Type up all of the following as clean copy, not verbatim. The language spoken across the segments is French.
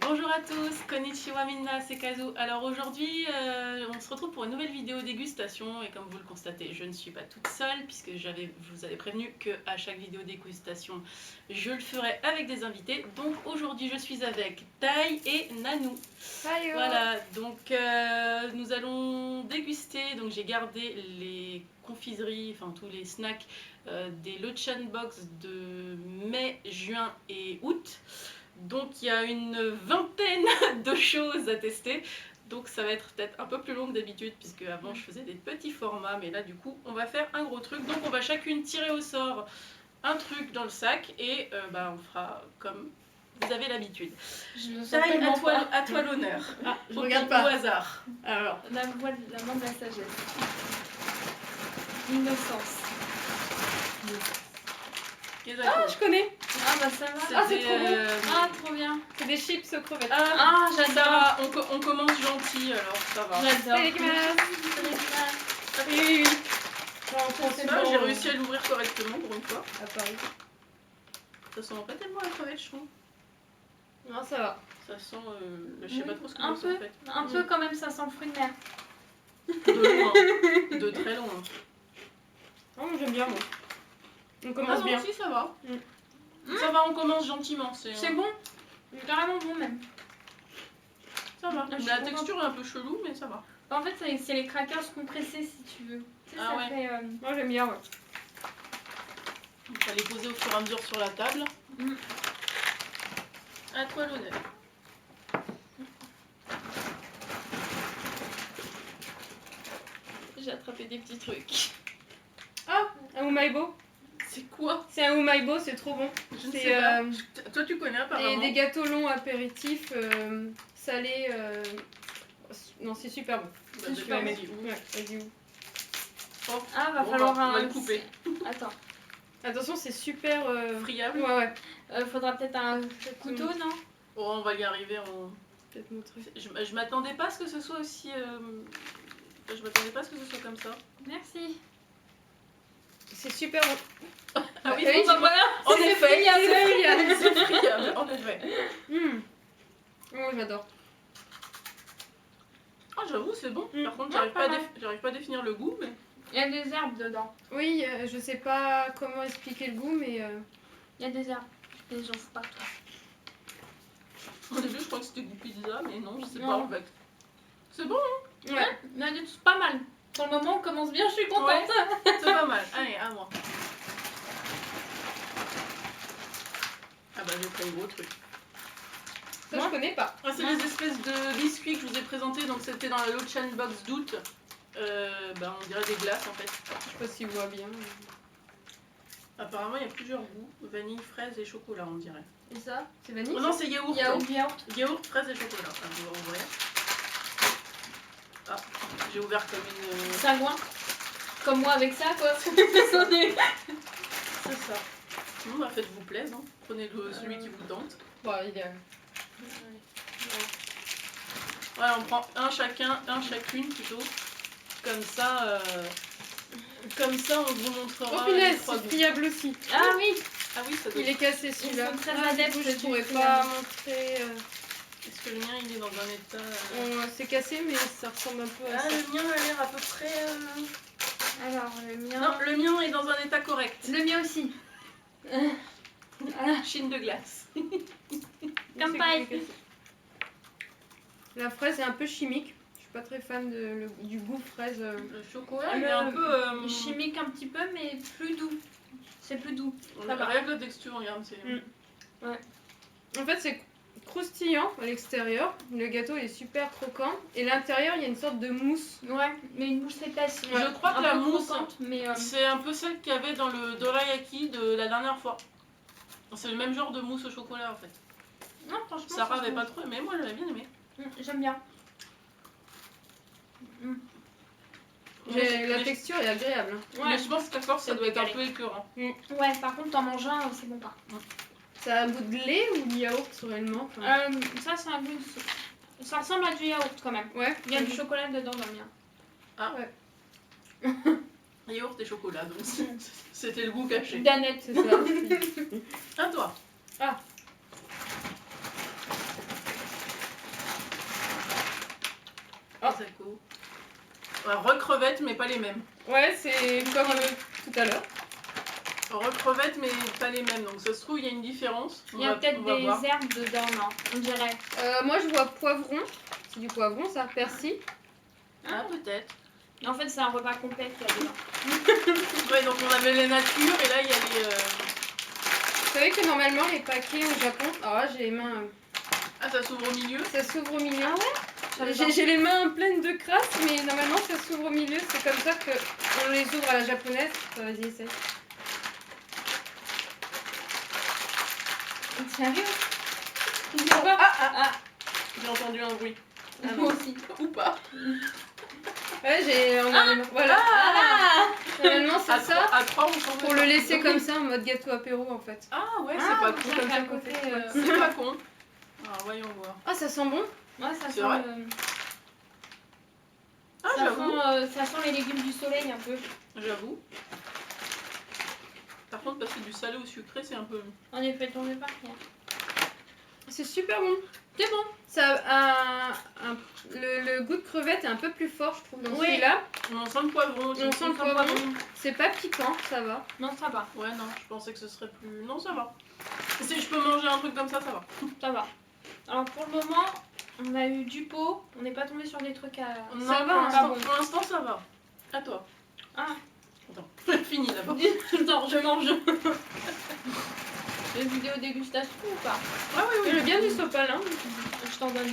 Bonjour à tous, konnichiwa minna, c'est Kazu. Alors aujourd'hui, on se retrouve pour une nouvelle vidéo dégustation et comme vous le constatez, je ne suis pas toute seule puisque je vous avais prévenu qu'à chaque vidéo dégustation, je le ferai avec des invités. Donc aujourd'hui, je suis avec Tai et Nanou. Salut. Voilà, donc nous allons déguster. Donc j'ai gardé les confiseries, enfin tous les snacks des Luchan Box de mai, juin et août. Donc il y a une vingtaine de choses à tester. Donc ça va être peut-être un peu plus long que d'habitude puisque avant je faisais des petits formats. Mais là du coup on va faire un gros truc. Donc on va chacune tirer au sort un truc dans le sac et on fera comme vous avez l'habitude. Tai, à toi l'honneur. Ah, je regarde pas. Au hasard. Alors, La main de la sagesse. Innocence. ah, je connais. Ah bah ça va. Ah, c'est trop bon. Ah, trop bien. C'est des chips aux crevettes. Ah, Ça j'adore. va, on commence gentil alors ça va. J'adore. Oui, oui, oui. J'ai réussi à l'ouvrir correctement pour une fois. À Paris. Ça sent pas tellement la crevette, je trouve. Non, ça va. Ça sent, je sais pas trop ce que Un c'est peu, en fait. un peu quand même, ça sent le fruit de mer. De loin, de très loin. Oh, j'aime bien, moi. On Ah commence non, bien. si, ça va. Ça va, on commence gentiment. C'est bon. C'est carrément bon même. Ça va. Je suis La contente. texture est un peu chelou, mais ça va. En fait, c'est les crackers compressés si tu veux. Tu sais, Ah ça ouais. fait. Moi, j'aime bien, ouais. On va les poser au fur et à mesure sur la table. Mm. À toi l'honneur. J'ai attrapé des petits trucs. Ah, un umaibo. C'est quoi? C'est un umaibo, c'est trop bon. Je ne C'est, sais pas. Toi, tu connais Et apparemment. des gâteaux longs apéritifs, salés. Non, c'est super bon. Bah, Tu vas aimer. vas-y. Ouais, vas-y. Oh, Ah, va bon, falloir on va un. le couper. Attends. Attention, c'est super. Friable. Ouais, ouais. Faudra peut-être un couteau, non? Oh, on va y arriver. Peut-être montrer. Je m'attendais pas à ce que ce soit aussi. Je m'attendais pas à ce que ce soit comme ça. Merci. C'est super bon. Ah oui, oui, bon, bah, voilà. En c'est effet, friable. c'est friable. En effet. Oh, j'adore. Ah, j'avoue, c'est bon. Par contre, Ouais, j'arrive pas à définir le goût, mais. Il y a des herbes dedans. Oui, je sais pas comment expliquer le goût, mais. Il y a des herbes. Et j'en fous partout. Au début, je crois que c'était goût pizza, mais non, je sais Non. pas en fait. C'est bon, Ouais. Mais c'est pas mal. Pour le moment, on commence bien, je suis contente. Ouais. C'est pas mal. Allez, à moi. Ah bah, j'ai pris un gros truc. Ça, je connais pas. Ah, c'est des espèces de biscuits que je vous ai présentés, donc c'était dans la Luchan Box d'août. On dirait des glaces en fait. Je sais pas si vous voit bien. Apparemment, il y a plusieurs goûts vanille, fraise et chocolat, on dirait. Et ça, c'est vanille. Oh non, c'est yaourt. Yaourt. Yaourt, fraise et chocolat. Ah, je vais ouvrir. Ah, j'ai ouvert comme une. Sagouin. Comme moi avec ça, quoi. C'est ça. Bon, bah, faites-vous plaisir. Hein. Prenez celui qui vous tente. Bah, il est. Voilà, on prend un chacune plutôt. Comme ça, on vous montrera. Oh punaise, les trois c'est goûts. friable aussi. Ah oui. Ah oui, ça doit Il est cassé celui-là. Ils sont très Ah, du adeptes coup, je du pourrais friable. pas montrer. Est-ce que le mien il est dans un état. C'est cassé, mais ça ressemble un peu à Ah, ça. le mien a l'air à peu près. Alors, le mien. Non, le mien est dans un état correct. Le mien aussi. Voilà. Chine de glace. Comme C'est paille. cassé. La fraise est un peu chimique. Je suis pas très fan du goût fraise. Le chocolat, il est un peu. Chimique un petit peu, mais plus doux. C'est plus doux. Ça va. Rien que la texture, regarde. C'est... En fait, c'est croustillant à l'extérieur. Le gâteau est super croquant. Et l'intérieur, il y a une sorte de mousse. Ouais, mais une mousse épaisse. Je crois que Un la peu mousse, croquante, mais c'est un peu celle qu'il y avait dans le dorayaki de la dernière fois. C'est le même genre de mousse au chocolat en fait. non, franchement. Sarah ça avait se pas trop aimé, moi j'avais bien aimé. mange. J'aime bien. Mais la texture est agréable. Mais je pense qu'à force ça C'est doit être un calé. peu écœurant. Ouais, par contre, t'en manges un, c'est bon pas. Ça a un goût de lait ou de yaourt réellement enfin, Ça, c'est un goût de... Ça ressemble à du yaourt quand même. Ouais. Il y a du chocolat dedans dans le mien. Ah Ouais. Yaourt et chocolat, donc c'était le goût caché. Danette. C'est ça. À toi. Ah. Recrevettes, mais pas les mêmes. Ouais, c'est comme tout à l'heure. Recrevettes, mais pas les mêmes. Donc ça se trouve, il y a une différence. Il y a peut-être on va des voir. herbes dedans, non? On dirait. Moi, je vois poivron. C'est du poivron, ça, persil. Ah, peut-être. En fait, c'est un repas complet qu'il y a dedans. Ouais, donc on avait les natures et là, il y a les... Vous savez que normalement, les paquets au Japon... Alors là, j'ai les mains... Ah, ça s'ouvre au milieu. Ça s'ouvre au milieu. Ah ouais? J'ai les mains pleines de crasse, mais normalement, ça s'ouvre au milieu. C'est comme ça qu'on les ouvre à la japonaise. Vas-y, essaye. Sérieux? Ah. J'ai entendu un bruit. Moi aussi. Ou pas. Ouais, on a les mains. Voilà. Ah! Normalement, c'est ça. À 3, on s'en Pour le laisser comme ça, en mode gâteau apéro, en fait. Ah, ouais, Ah, c'est pas donc con. ça comme fait ça à qu'on côté. fait. C'est pas con. Alors, voyons voir. Ah, ça sent bon. Ouais, ça C'est sent. vrai Ah, Ça j'avoue. ça sent les légumes du soleil un peu. J'avoue. Par contre, passer du salé au sucré, c'est un peu... On est fait tourner par terre. C'est super bon. C'est bon. Ça a le goût de crevette est un peu plus fort, je trouve, dans Oui. celui-là. On sent le poivron aussi. On sent le poivron. C'est pas piquant, ça va. Non, ça va. Ouais, non, je pensais que ce serait plus... Non, ça va. Si je peux manger un truc comme ça va. Ça va. Alors pour le moment, on a eu du pot. On n'est pas tombé sur des trucs à. Non, Ça va, pour hein, l'instant, pas bon. pour l'instant, ça va. À toi. Ah. Attends, fini d'abord. Attends, je mange. Une vidéo dégustation ou pas? Ah oui, J'ai bien du sopalin. Je t'en donne.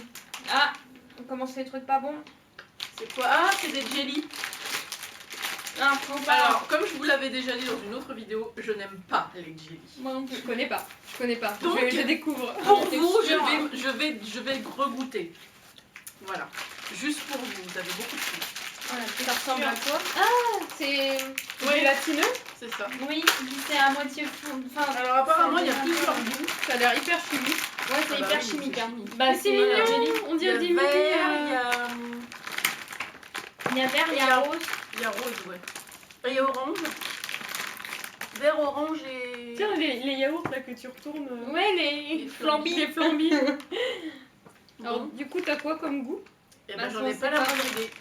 Ah, on commence les trucs pas bons. C'est quoi? Ah, c'est des jellies. Ah, faut pas. Alors, comme je vous l'avais déjà dit dans une autre vidéo, je n'aime pas les jellies. Moi non plus. Je connais pas. Je connais pas. Donc, je découvre. Pour t'es vous, sûre, hein. je vais regoûter. Voilà. Juste pour vous, vous avez beaucoup de choses. Voilà, Ça ressemble à quoi C'est Oui. gélatineux. C'est ça. Oui, c'est à moitié fond. Enfin, Alors apparemment, il y a ça plusieurs devient- goûts. Ça a l'air hyper chimique. Ouais, c'est Ah bah hyper oui, chimique. c'est Hein. chimique. Bah, Mais c'est mignon. On Il y a dirait des vert, mini. Il y a vert, il y Il y a a- rose. il y a rose, ouais. Et il y a orange. Vert, orange et... Tiens, les yaourts là que tu retournes. Ouais, les Les flambis. Les flambis. Bon. Alors, du coup, t'as quoi comme goût? Eh bah, ben, j'en ça, ai c'est pas la pas moindre idée.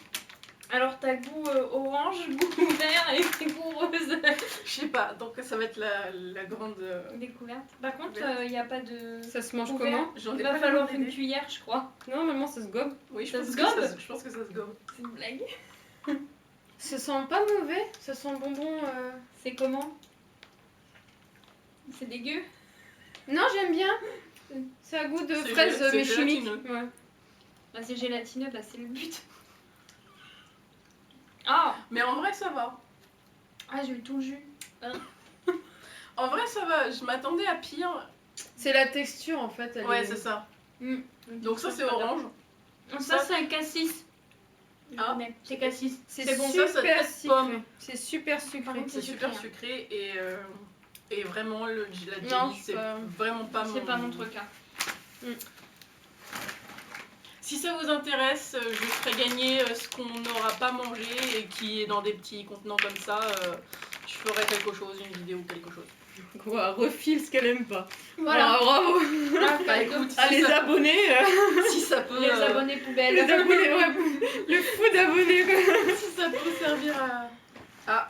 Alors, t'as goût orange, goût vert et goût rose. Je sais pas, donc ça va être la grande... Découverte. Par contre, Vert. il n'y a pas de. Ça se mange Couvert. comment? J'en Il ai va pas la falloir moindre une idée. cuillère, je crois. Non, normalement, ça se gobe. Oui, je Ça pense, se que gobe je pense que ça se gobe. C'est une blague. Ça sent pas mauvais. Ça sent bonbon. C'est comment? C'est dégueu. Non, j'aime bien. C'est à goût de C'est fraise, c'est mais chimique. gélatineux. Ouais. Bah, c'est gélatineux, bah, c'est le but. Ah, Mais en vrai, ça va. ah j'ai eu tout le jus. En vrai, ça va. Je m'attendais à pire. C'est la texture en fait. Elle Ouais, est- c'est ça. Mm. Donc ça, c'est orange. Ça, c'est un cassis. Ah. C'est cassis. C'est bon, super ça peut être sucré. pomme. C'est super Par sucré. contre, C'est C'est super sucré, sucré et vraiment la Non, jelly, c'est pas- vraiment pas mon... C'est pas mon truc. Hein. Si ça vous intéresse, je ferai gagner ce qu'on n'aura pas mangé et qui est dans des petits contenants comme ça. Je ferai quelque chose, une vidéo ou quelque chose. Quoi, refile ce qu'elle aime pas. Voilà. Ah, bravo. Bah écoute, Ah, si, les ça, abonnés. si ça peut, Les abonnés poubelles. Les abonnés, ouais. Le fou d'abonnés. quoi. si ça peut servir à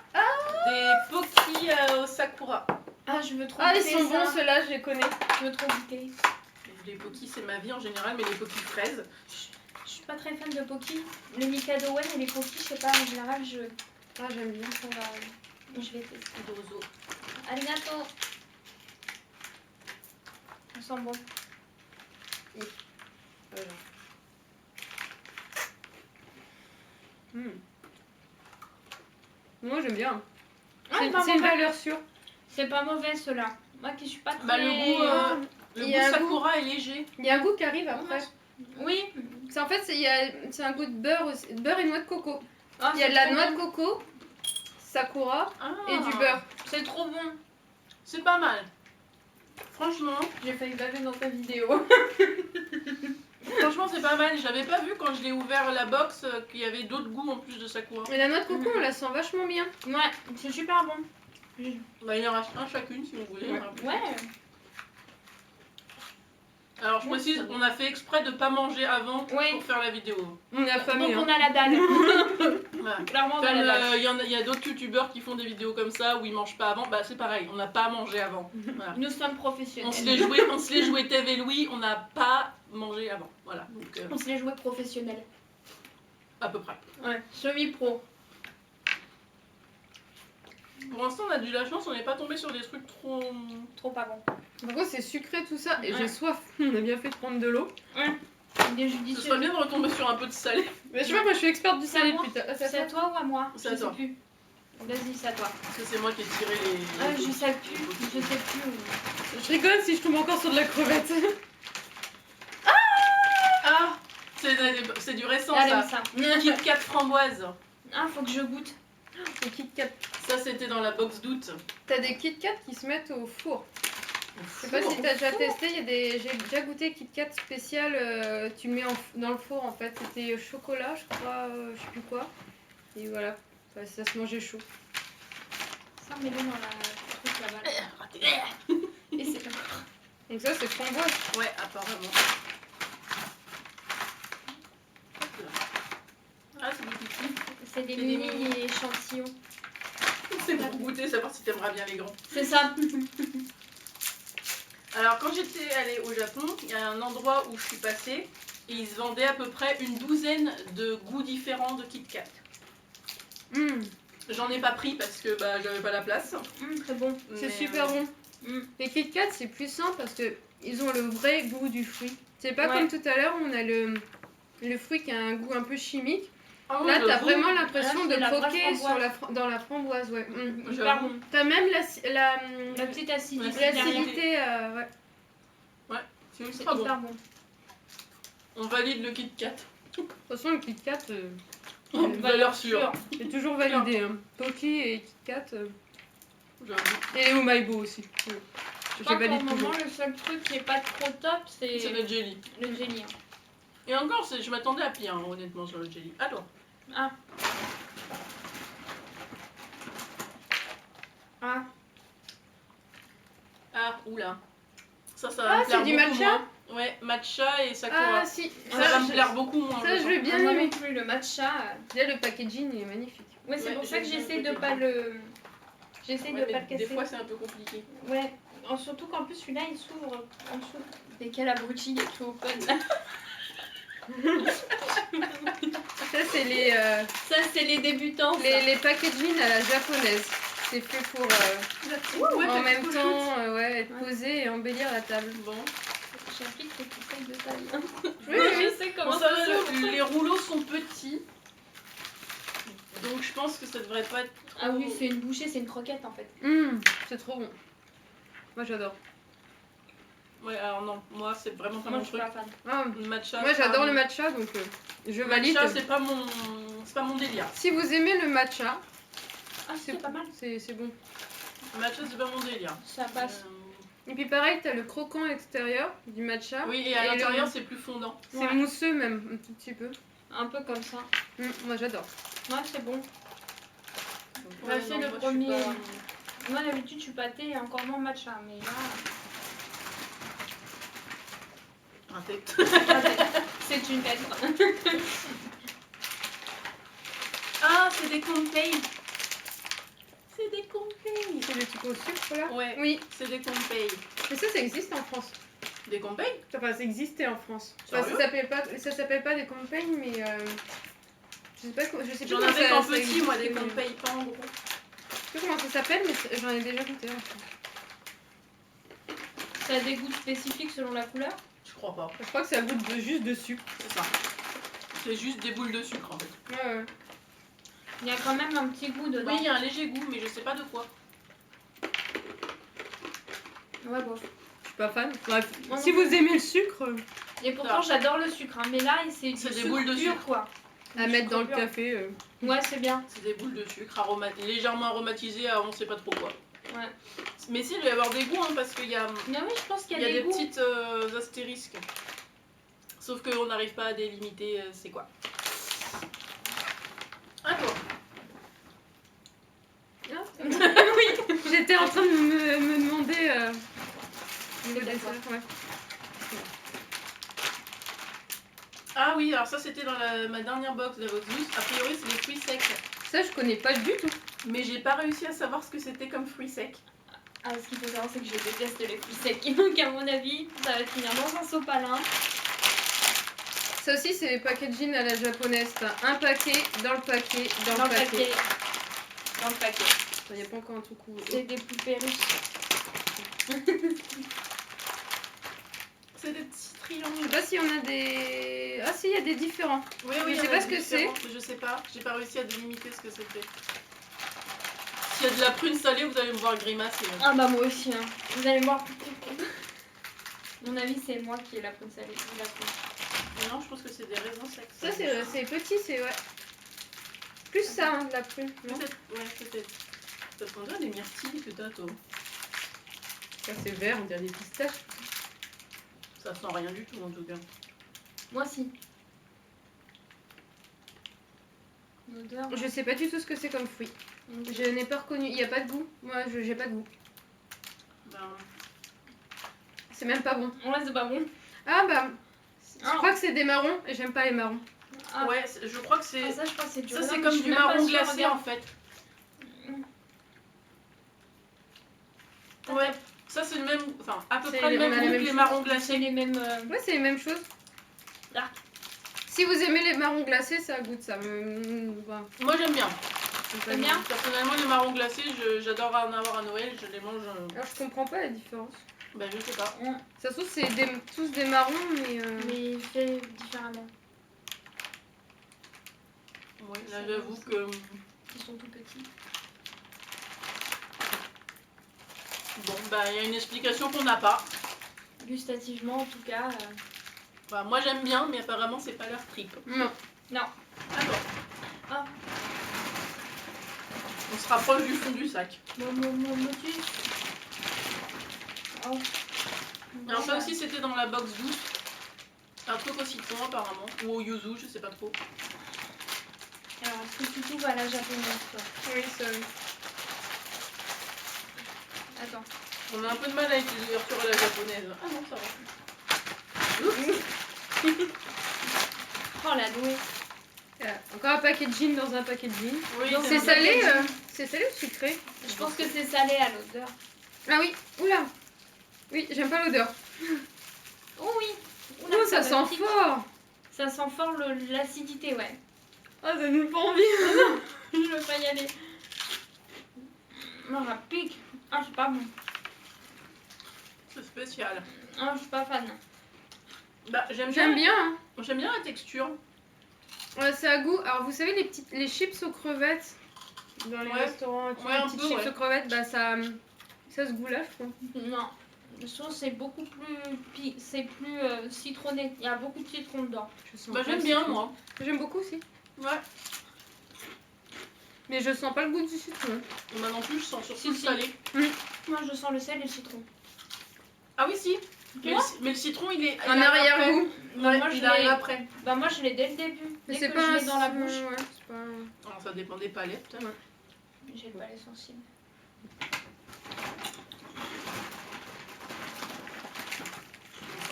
des Poki au Sakura. Ah, je veux trop Ah, ils goûter sont ça. bons, ceux-là, je les connais. Je veux trop goûter. Les Poki, c'est ma vie en général, mais les Poki fraises. Je suis pas très fan de Poki. Les Mikado Wen et les Poki, je sais pas, en général, Ah, j'aime bien. je vais tester. Dozo. Arigato. Ça sent bon. Moi, j'aime bien. Ah, C'est pas c'est une mauvais. valeur sûre. C'est pas mauvais ceux-là. Moi qui suis pas très. Bah, le goût, Il le y goût a un Sakura est léger. Il y a un goût qui arrive après. Oui. C'est en fait, c'est un goût de beurre, aussi. Beurre et noix de coco. Ah, Il y a c'est de la trop noix bon. de coco, sakura Ah, et du beurre. C'est trop bon. C'est pas mal. Franchement, J'ai failli baver dans ta vidéo. franchement, c'est pas mal. J'avais pas vu quand je l'ai ouvert la box qu'il y avait d'autres goûts en plus de Sakura. Et la noix de coco, on la sent vachement bien. Ouais, c'est super bon. Bah, il y en a un chacune si vous voulez. Ouais. Ouais. Alors, Alors je précise, on a fait exprès de pas manger avant Ouais. pour faire la vidéo. On est affamés. Donc Hein. on a la dalle. Voilà. Clairement, on a la dalle. Il y a d'autres youtubeurs qui font des vidéos comme ça où ils mangent pas avant. Bah c'est pareil, on n'a pas mangé avant. Voilà. Nous sommes On professionnels. se les jouait Tev et Louis, on n'a pas mangé avant. Voilà, donc On se les jouait professionnels. à peu près. Ouais, semi-pro. Pour l'instant, on a eu la chance, on n'est pas tombé sur des trucs trop. Trop pas bon. Par contre, c'est sucré tout ça et Ouais. j'ai soif. On a bien fait de prendre de l'eau. Il est Ce judicieux. serait bien de retomber sur un peu de salé. Mais je sais pas, moi je suis experte du C'est salé à moi. putain. C'est à toi ou à moi? C'est à Je sais toi. plus. Vas-y, c'est à toi. Parce que c'est moi qui ai tiré les. Ah, je sais plus. Je sais plus. Je rigole si je tombe encore sur de la crevette. Ah c'est du récent Elle ça. aime ça. Kit Kat framboise. Ah, faut que je goûte. Les Kit Kat. Ça, c'était dans la box d'août. T'as des Kit Kat qui se mettent au four. Je sais pas si t'as déjà testé, j'ai déjà goûté Kit Kat spécial, tu le mets dans le four en fait, c'était chocolat je crois, je sais plus quoi. Et voilà, enfin, ça se mangeait chaud. Ça, mets-le dans la truc là-bas. Raté. Et c'est pas. Donc ça c'est framboise. Ouais, apparemment. Ah, c'est du pipi. C'est des C'est des mini échantillons. C'est pour goûter, savoir si t'aimeras bien les grands. C'est ça. Alors, quand j'étais allée au Japon, il y a un endroit où je suis passée et ils se vendaient à peu près une douzaine de goûts différents de Kit Kat. Mmh, J'en ai pas pris parce que bah, j'avais pas la place. Très bon. c'est Mais, super bon. Les Kit Kat c'est plus simple parce que ils ont le vrai goût du fruit. C'est pas Ouais. comme tout à l'heure où on a le fruit qui a un goût un peu chimique. Ah, Là, t'as j'avoue. vraiment l'impression Là, de c'est la vraie croquer framboise. dans la framboise, ouais. Hyper bon. T'as même La petite acidité. Ouais, derrière. l'acidité, ouais. C'est C'est ultra bon. hyper bon. On valide le Kit Kat. De toute façon, le Kit Kat, Valeur sûre. c'est toujours validé. Hein. Pocky et Kit Kat. J'avoue. Et Umaibo aussi. Je Je crois pour valide le moment, toujours. le seul truc qui est pas trop top, c'est C'est le jelly. le jelly. Et encore, je m'attendais à pire, hein, honnêtement, sur le jelly. Alors, Ah. Ah. ah, oula. Ça va Ah, me plaire c'est du beaucoup matcha moins. Ouais, matcha et sakura. Ah si, ça va me je- plaire beaucoup moins. ça, je l'ai bien Moi aimé. non plus, le matcha. Déjà, le packaging il est magnifique. Ouais, c'est Ouais, pour ça que j'aime bien j'essaie le de côté pas le. J'essaie Ouais, de pas mais le casser. des fois, c'est un peu compliqué. Ouais. Surtout qu'en plus, celui-là, il s'ouvre en dessous. Et quel abruti, il est tout open. Ça, c'est les Ça, c'est les débutants. ça. les packaging à la japonaise. C'est fait pour Ouais, en t'as même quelque temps ouais, être Ouais. posé et embellir la table. Bon. J'applique les conseils de taille. Oui, Je sais comment Bon, ça ça, s'ouvre. les rouleaux sont petits. Donc, je pense que ça devrait pas être. Trop... Ah oui, c'est une bouchée, c'est une croquette en fait. C'est trop bon. Moi j'adore. Ouais, alors non, moi, c'est vraiment pas Moi, mon je suis truc. pas fan. Ah, Le matcha. moi j'adore pas- le matcha donc je Le valide. matcha, c'est pas mon délire. Si vous aimez le matcha, Ah, c'est pas mal. c'est bon. Le matcha, c'est pas mon délire. Ça passe. Et puis pareil, t'as le croquant extérieur du matcha. Oui, et à Et l'intérieur, le- c'est plus fondant. C'est Ouais. mousseux même, un tout petit peu. Un peu comme ça. Moi j'adore. Ouais, c'est bon. Ouais, c'est non, le moi, je suis premier. pas- Moi, d'habitude, je suis pâtée et encore moins matcha. Mais là, Raté. c'est une tête. Ah, c'est des Compay. C'est des Compay. C'est le truc au sucre là. Ouais, Oui, c'est des Compay. mais ça existe en France. Des Compay? Enfin, ça existait en France. Enfin, Sérieux ça s'appelle pas des campagnes, mais je sais pas, je sais plus J'en comment avais ça- qu'en ça petit, existe, moi, des mais- Compay, pas en gros. Je sais plus comment ça s'appelle, mais j'en ai déjà goûté. En fait. Ça a des goûts spécifiques selon la couleur. Je crois pas, Je crois que ça goûte juste de sucre. c'est ça. C'est juste des boules de sucre en fait. Ouais. Il y a quand même un petit goût dedans. Oui, il y a un léger goût, mais je sais pas de quoi. Ouais, bon. Je suis pas fan. Bref, Moi non si plus. vous aimez le sucre, Et pourtant, j'adore le sucre. Hein. Mais là, c'est du C'est des sucre boules de pur, sucre. quoi. à Du mettre sucre dans le pur. café. Ouais, c'est bien. C'est des boules de sucre légèrement aromatisées à on sait pas trop quoi. Ouais. Mais si, il doit y avoir des goûts, hein, parce qu'il y a, Mais oui, je pense qu'il il y a, des des goûts. petites astérisques. Sauf qu'on n'arrive pas à délimiter c'est quoi. À toi. Oui, j'étais en train de me demander le C'est dessert. Ouais. Ah oui, alors ça c'était dans ma dernière box, la box 12. A priori, c'est les fruits secs. Ça, je connais pas du tout. Mais j'ai pas réussi à savoir ce que c'était comme fruits secs. Ah, ce qu'il faut savoir, c'est que je déteste les fruits secs. Donc, à mon avis, ça va finir dans un sopalin. Ça aussi, c'est les packaging à la japonaise. T'as un paquet, dans le paquet, dans le paquet. Dans le paquet. Il n'y a pas encore un truc où... C'est des poupées russes. C'est des petits Je sais triangles. pas si on a des... Ah si, il y a des différents. Oui, Je il y sais en a pas ce que différents, mais je sais pas. J'ai pas réussi à délimiter ce que c'était. S'il y a de la prune salée, vous allez me voir grimacer. Ah bah moi aussi, hein. Vous allez me voir plus tôt. Mon avis, c'est moi qui ai la prune salée. La prune. Non, je pense que c'est des raisins secs. Ça, c'est petit, c'est... Ouais. Plus ça, hein, de la prune. non Peut-être, ouais, peut-être. Parce qu'on dirait des myrtilles que t'as, toi. Ça, c'est vert, on dirait des pistaches. Ça sent rien du tout, en tout cas. Moi si. L'odeur. Je sais pas du tout ce que c'est comme fruit. Je n'ai pas reconnu. Il n'y a pas de goût. Moi, j'ai pas de goût. Ben, C'est même pas bon. Ouais, c'est pas bon. Ah bah... Je Ah. crois que c'est des marrons et j'aime pas les marrons. Ah. ouais, je crois que c'est. Ah, ça, je crois que c'est du Ça, raisin, c'est mais comme je suis du même pas marron sûre, glacé regarde. en fait. Ouais, ça c'est le même. Enfin, à peu C'est près le on a même la goût que même les chose. marrons C'est glacés. les mêmes. Ouais, c'est les mêmes choses. Ah. Si vous aimez les marrons glacés, ça goûte ça. Voilà. Moi j'aime bien. T'aimes bien? Personnellement, les marrons glacés, j'adore en avoir à Noël. Je les mange. Alors, je comprends pas la différence. Ben, je sais pas. Ça se trouve, c'est tous des marrons, mais... Mais fait différemment. Ouais, là j'avoue que. Ils sont tout petits. Bon, bah il y a une explication qu'on n'a pas. Gustativement, en tout cas. Bah, moi j'aime bien, mais apparemment c'est pas leur trip. Non. Non. Attends. Ah. On se rapproche du fond du sac. Mon motus. Oh. Alors ça aussi c'était dans la box 12. Un truc au citron apparemment. Ou au yuzu, je sais pas trop. Alors, est-ce que tu trouves à la japonaise, toi? Oui, ça... Attends. On a un peu de mal avec les ouvertures à la japonaise. Ah non, ça va. Oh, la douée. Encore un paquet de gin dans un paquet de gin. Oui, Donc, C'est un salé, paquet de- c'est salé ou sucré? Je pense que c'est salé à l'odeur. Ah oui, oula. Oui, j'aime pas l'odeur. Oh oui. Oula, Oh, ça me sent pique. fort. Ça sent fort l'acidité, ouais. Ah, ça nous fait envie. Je veux pas y aller. Non, ça pique. Ah, c'est pas bon. C'est spécial. Ah, je suis pas fan. Bah, j'aime J'aime bien. bien. Hein. J'aime bien la texture. Ouais, c'est à goût. Alors, vous savez, les chips aux crevettes dans les Ouais. restaurants, Ouais, un les petites peu, chips ouais. aux crevettes, bah ça ce goût-là, je trouve. Non. Je trouve que c'est beaucoup plus... C'est plus citronné. Il y a beaucoup de citron dedans. Je sens Bah, pas j'aime le bien citron. moi. J'aime beaucoup aussi. Ouais. Mais je sens pas le goût du citron. Moi non plus, je sens surtout Si, le si. salé. Moi, je sens le sel et le citron. Ah oui, si. Mais, Moi mais le citron, il est. Un il arrive arrière-goût. après. Ouais, Moi, je il arrive l'ai- après. Bah, moi, je l'ai dès le début. Mais Dès c'est que pas je un l'ai dans la bouche. ouais, c'est pas Alors, ça dépend des palettes. Ouais. J'ai le palais sensible.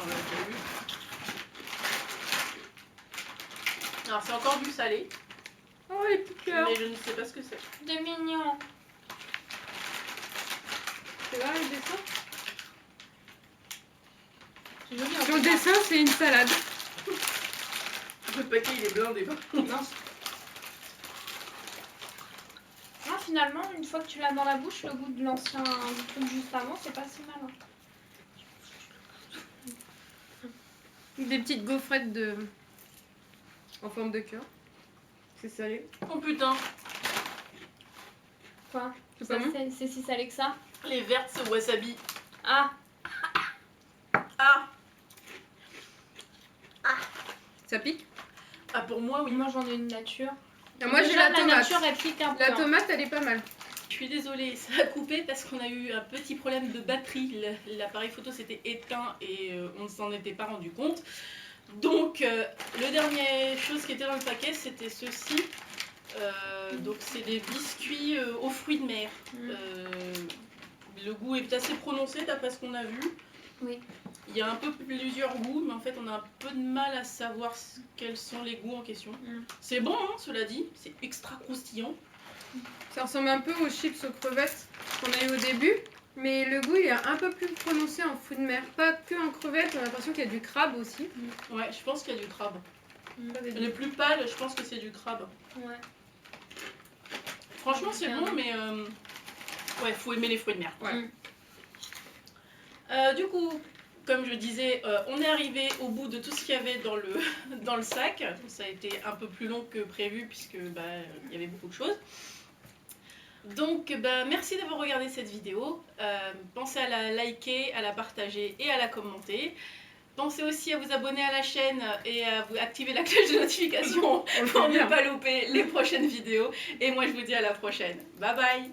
On l'a déjà eu. Alors, c'est encore du salé, Oh, les petits cœurs. mais je ne sais pas ce que c'est. C'est mignon. C'est là le dessin? C'est joli. en Sur tout le cas. dessin, c'est une salade. Le paquet, il est blindé. Non. Ah, finalement, une fois que tu l'as dans la bouche, le goût de l'ancien du truc juste avant, c'est pas si mal. Hein. Des petites gaufrettes en forme de cœur. C'est salé. Oh putain, Quoi? C'est Ça, pas bon? c'est si salé que ça? les vertes, c'est wasabi. Ah, Ah, Ça pique? ah pour moi, oui. moi j'en ai une nature. Ah, moi, j'ai Déjà, la tomate. nature, elle pique un peu. La hein. tomate, elle est pas mal. Je suis désolée, ça a coupé parce qu'on a eu un petit problème de batterie. L'appareil photo s'était éteint et on ne s'en était pas rendu compte. Donc, le dernier chose qui était dans le paquet, c'était ceci. Donc, c'est des biscuits aux fruits de mer. Mm. Le goût est assez prononcé d'après ce qu'on a vu. Oui. Il y a un peu plusieurs goûts, mais en fait, on a un peu de mal à savoir quels sont les goûts en question. C'est bon, hein, cela dit, c'est extra croustillant. Ça ressemble un peu aux chips aux crevettes qu'on a eu au début, mais le goût il est un peu plus prononcé en fruits de mer. Pas que en crevettes, on a l'impression qu'il y a du crabe aussi. Ouais, je pense qu'il y a du crabe. Pas des- Les plus pâles, je pense que c'est du crabe. Ouais. Franchement, c'est bon, mais ouais, faut aimer les fruits de mer. Ouais. Du coup, comme je disais, on est arrivé au bout de tout ce qu'il y avait dans le, dans le sac. Ça a été un peu plus long que prévu puisque il y avait beaucoup de choses. Donc, merci d'avoir regardé cette vidéo. Pensez à la liker, à la partager et à la commenter. Pensez aussi à vous abonner à la chaîne et à vous activer la cloche de notification On le pour fait ne bien. pas louper les prochaines vidéos. Et moi, je vous dis à la prochaine. Bye bye!